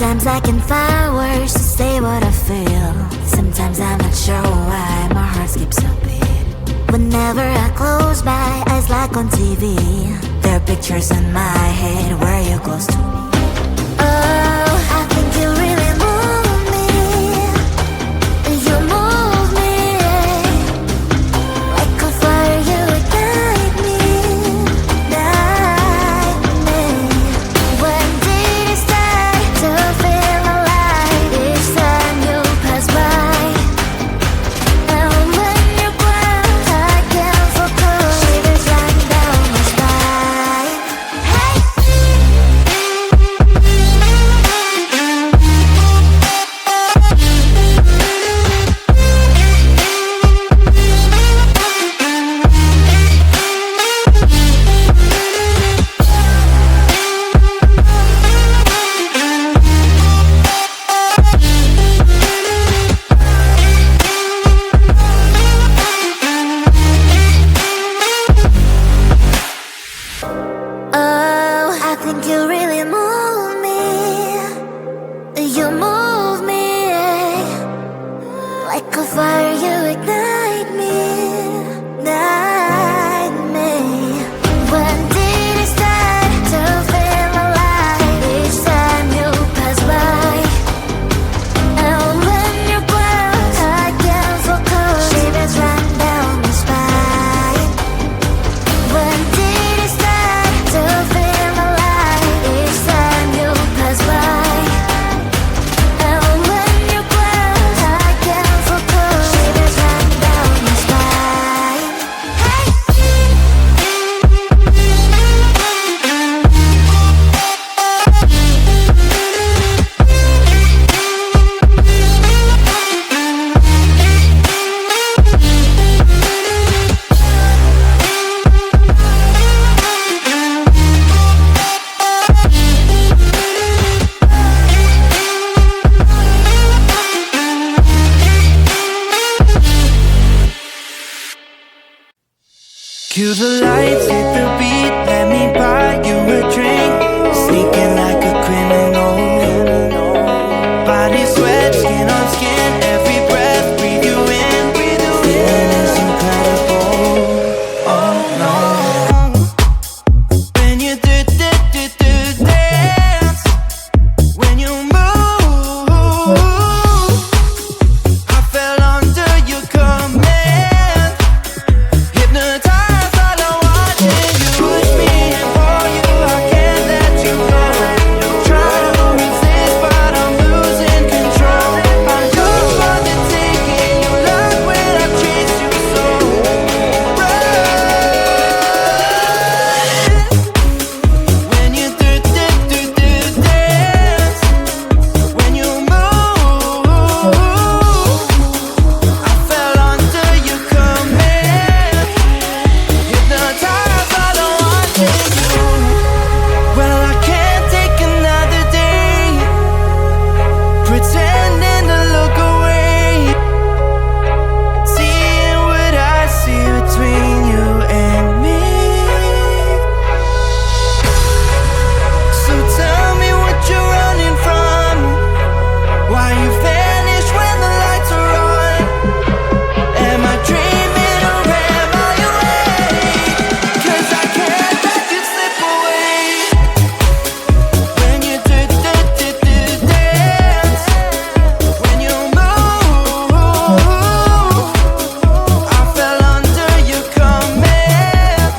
Sometimes I can find words to say what I feel. Sometimes I'm not sure why my heart skips a beat. Whenever I close my eyes like on TV, there are pictures in my head where you're close to me. Oh, I think you really move me. You move me like a fire, you ignite me, ignite me. When did it start to feel alive? Each time you pass by, and when you ground, I can't focus. Shivers run down my spine. Hey. Oh, I think you really move me. You move me like a fire, you ignite me, ignite me. When did it start to feel alive? Each time you pass by, and when you ground, I can't focus. Shivers run down my spine. When did it start to feel alive? Each time you pass by, and when you ground, I can't focus. Shivers run down my spine. Hey. Cue the lights, hit the beat, let me buy you a drink. Sneaking like a criminal. Body sweat, skin on skin, every breath, breathe you in. Feeling is incredible. Oh no. When you do dance, when you move, I fell under your command. Hypnotized by the watching you push me and for you, I can't let you go. Try to resist, but I'm losing control. I'm yours for the taking. You love when I chase you so. When you do dance, when you move, I fell under your command. Hypnotized by the watching you. Well, I can't take another day pretending to look away, seeing what I see between you and me. So tell me what you're running from, why you vanish when the lights are on. Am I dreaming or am I awake? 'Cause I can't let you slip away. When you do dance, when you move, I fell under your command.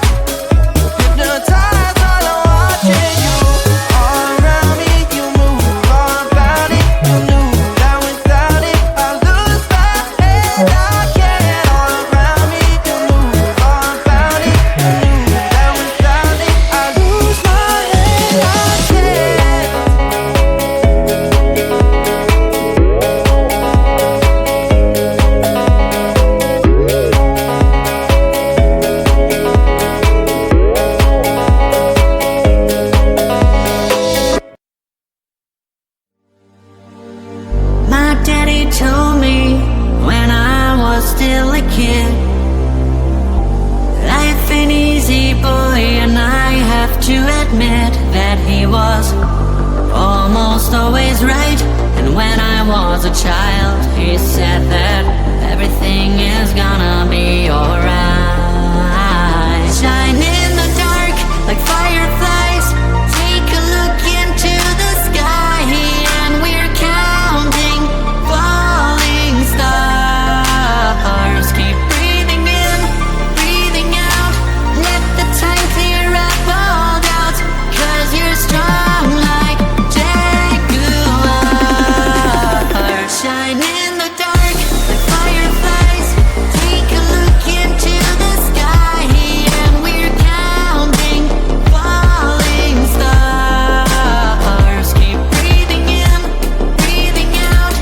Hypnotized while I'm watching you. All around me, you move, all about it. You knew that without it, I lose my head. I can't. All around me, you move, all about it. You knew that without it, I lose my head. I can't. My daddy told me when I was still a kid, life ain't easy, boy, and I have to admit that he was almost almost always right. And when I was a child, he said that everything is gonna be alright. Shine in the dark like fireflies. Take a look into the sky, and we're counting falling stars. Keep breathing in, breathing out. Let the time clear up all doubts, 'cause you're strong like jaguars. Shine in the dark like fireflies. Take a look into the sky, and we're counting falling stars. Keep breathing in, breathing out.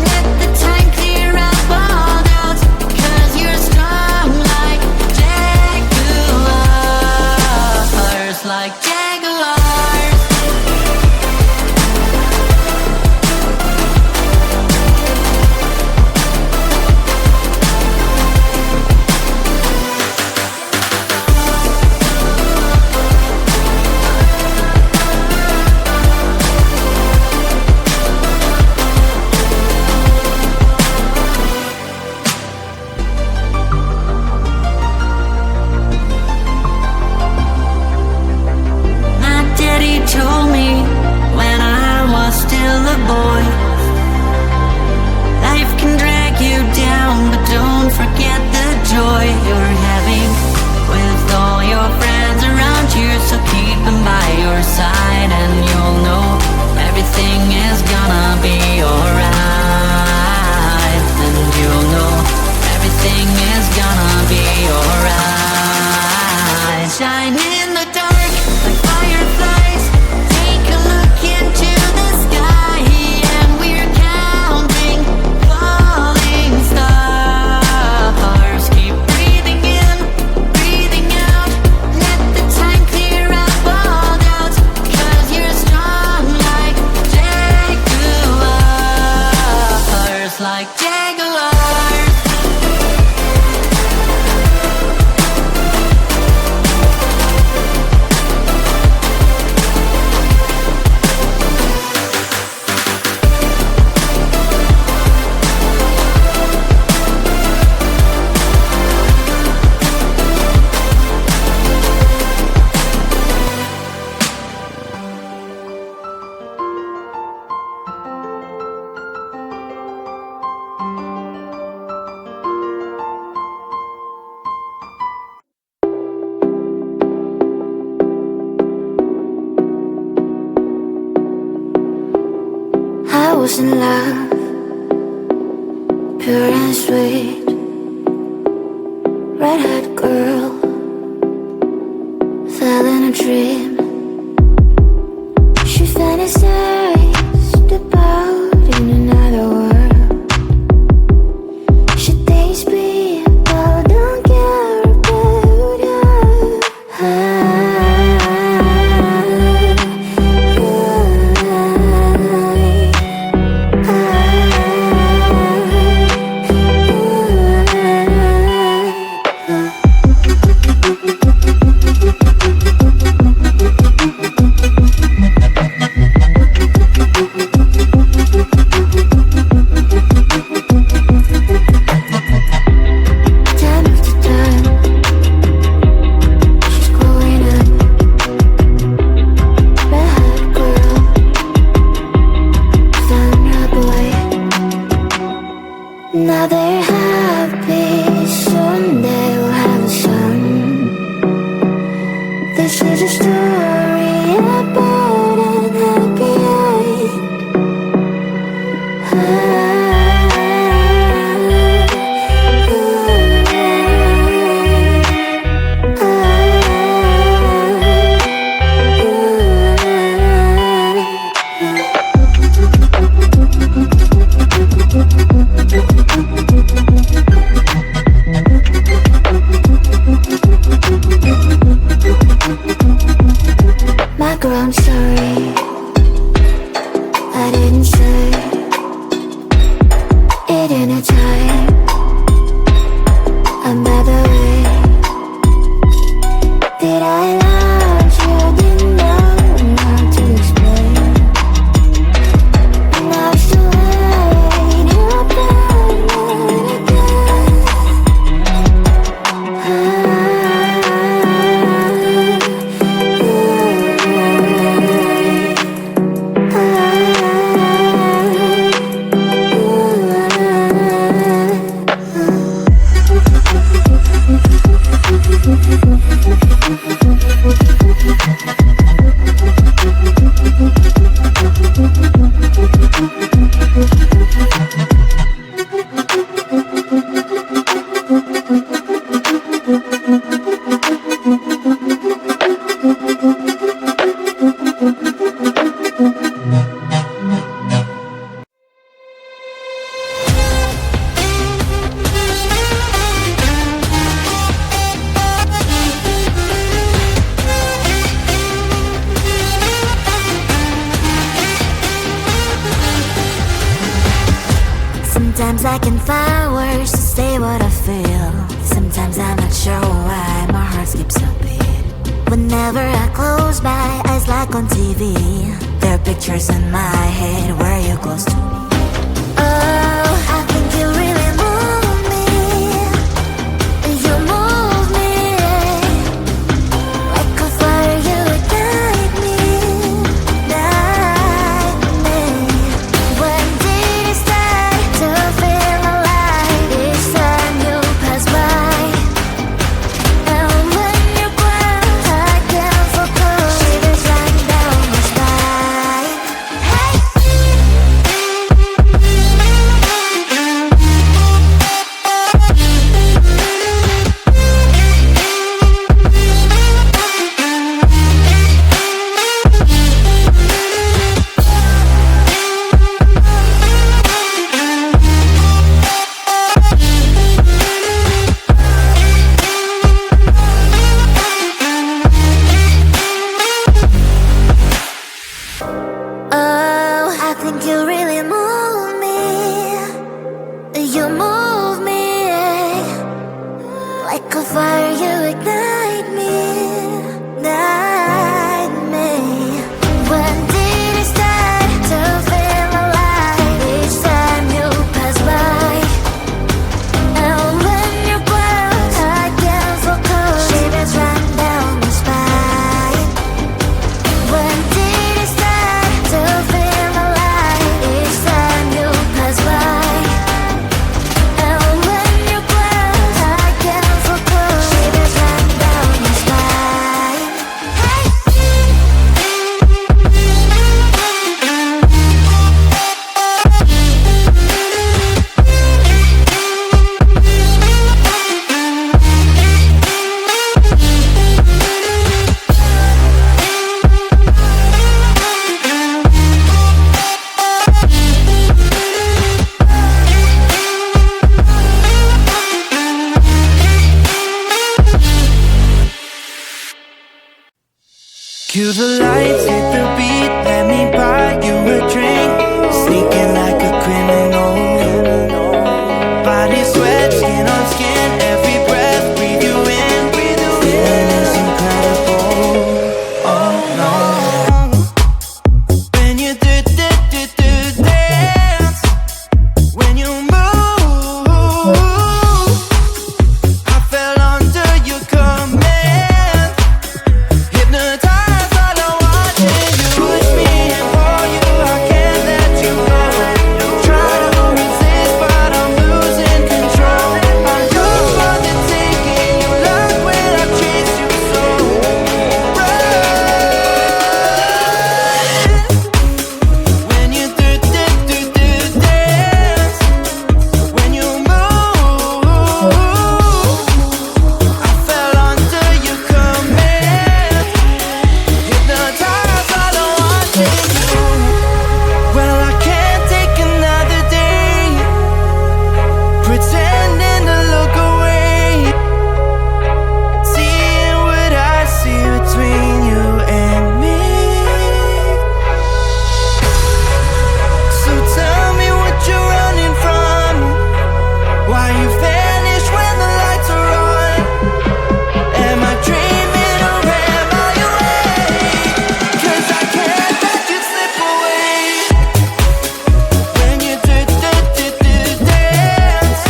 Let the time clear up all doubts, 'cause you're strong like jaguars, like jaguars. My daddy told me when I was still a boy, life can drag you down, but don't forget the joy you're having with all your friends around you. So keep them by your side, and you'll know everything is gonna be alright. And you'll know everything is gonna be alright. Shine in the dark like fireflies. Take a look into the sky, and we're counting falling stars. Keep breathing in, breathing out. Let the time clear up all doubts, 'cause you're strong like jaguars, like jaguars. I was in love, pure and sweet, red-haired girl, fell in a dream. She fantasized about in another world. She takes me, but don't care about Sometimes I can find words to say what I feel. Sometimes I'm not sure why my heart skips a beat. Whenever I close my eyes like on TV, there are pictures in my head where you're close to me. Oh, I think you really move me. You move me like a fire, you ignite me, ignite me. When did it start to feel alive? Each time you pass by, and when you cry, I can't focus. Shivers run down my spine. Oh, I think you really move me. You move me like a fire, you ignite me, ignite me. When did it start to feel alive? Each time you pass by, and when you close, I can't focus. Shivers run down my spine. When did it start to feel alive? Each time you pass by, and when you close, I can't focus. Shivers run down my spine. Cue the lights, hit the beat, let me buy you a drink. Sneaking like a criminal. Body sweat, skin on skin, every breath, breathe you in. Feeling is incredible. Oh no. When you do dance, when you move, I fell under your command. Hypnotized while I'm watching you. Push me and pull you, I can't let you go. Try to resist, but I'm losing control. I look for the taking, you love when I chase you so. When you do dance, when you move, I fell under your command. Hypnotized while I'm watching you. Well, I can't take another day pretending to look away, seeing what I see between you and me. So tell me what you're running from, why you vanish when the lights are on. Am I dreaming or am I awake? 'Cause I can't let you slip away. When you do dance,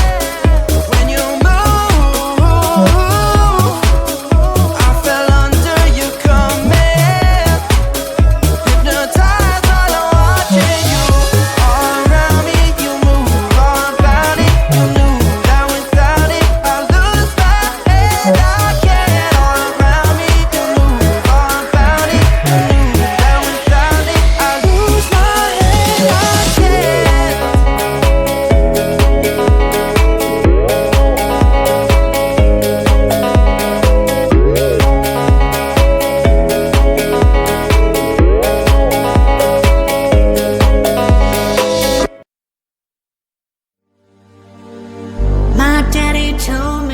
when you move, I fell under your command. Hypnotized while I'm watching you. All around me, you move all about it. You knew that without it, I lose my head. I can't. All around me, you move all about it. You knew that without it, I lose my head. I can't. My daddy told